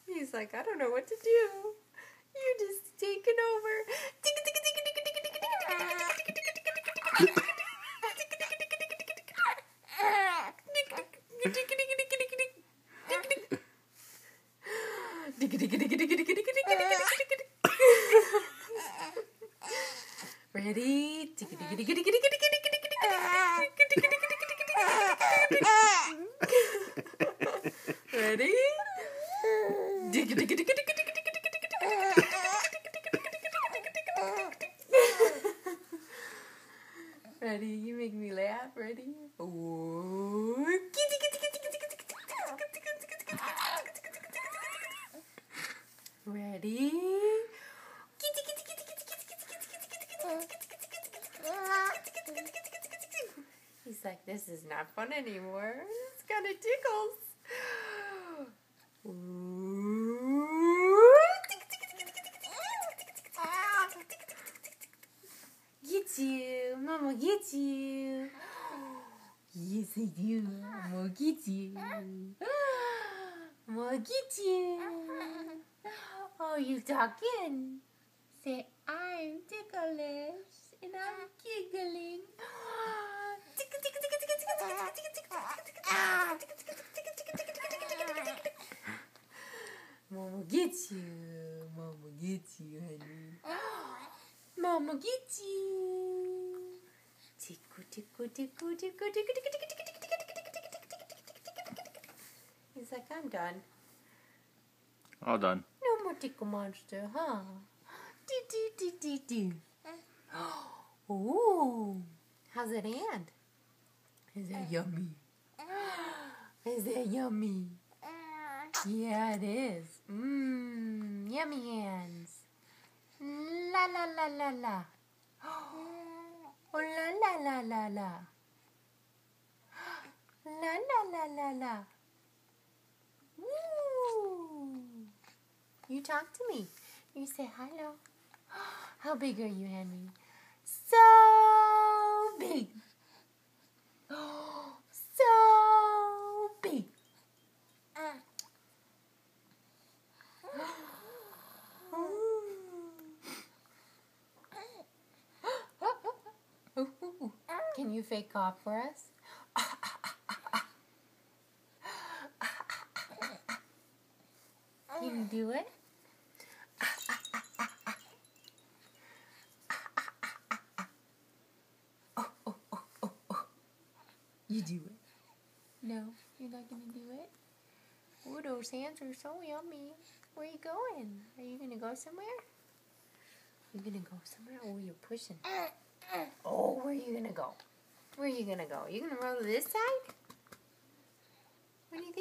He's like, I don't know what to do. You're just taking over. Ready? Ready? Ready? You make me laugh. Ready? Ooh. Ready? He's like, this is not fun anymore. It's kind of tickles. Get you. Mama, get you. Yes, I do. Mama, get you. Mama, get you. Oh, you talking? Say, I'm ticklish and I'm giggling. Mama get you. Mama get you, honey. Mama get you. Tickle, tickle, tickle, tickle, tickle, tickle, tickle, tickle, tickle. He's like, I'm done. All done. No more tickle monster, huh? Do. Ooh. How's that hand? Is that yummy? Is that yummy? Yeah, it is. Yummy hands. La la la la la. Oh la la la la la. La la la la la. Woo. You talk to me. You say hello. How big are you, Henry? So big. So big. Can you fake cough for us? Can you do it? You do it. No, you're not going to do it? Ooh, those hands are so yummy. Where are you going? Are you going to go somewhere? You're going to go somewhere? Oh, you're pushing. Oh, where are you going to go? Where are you going to go? You going to roll to this side? What do you think?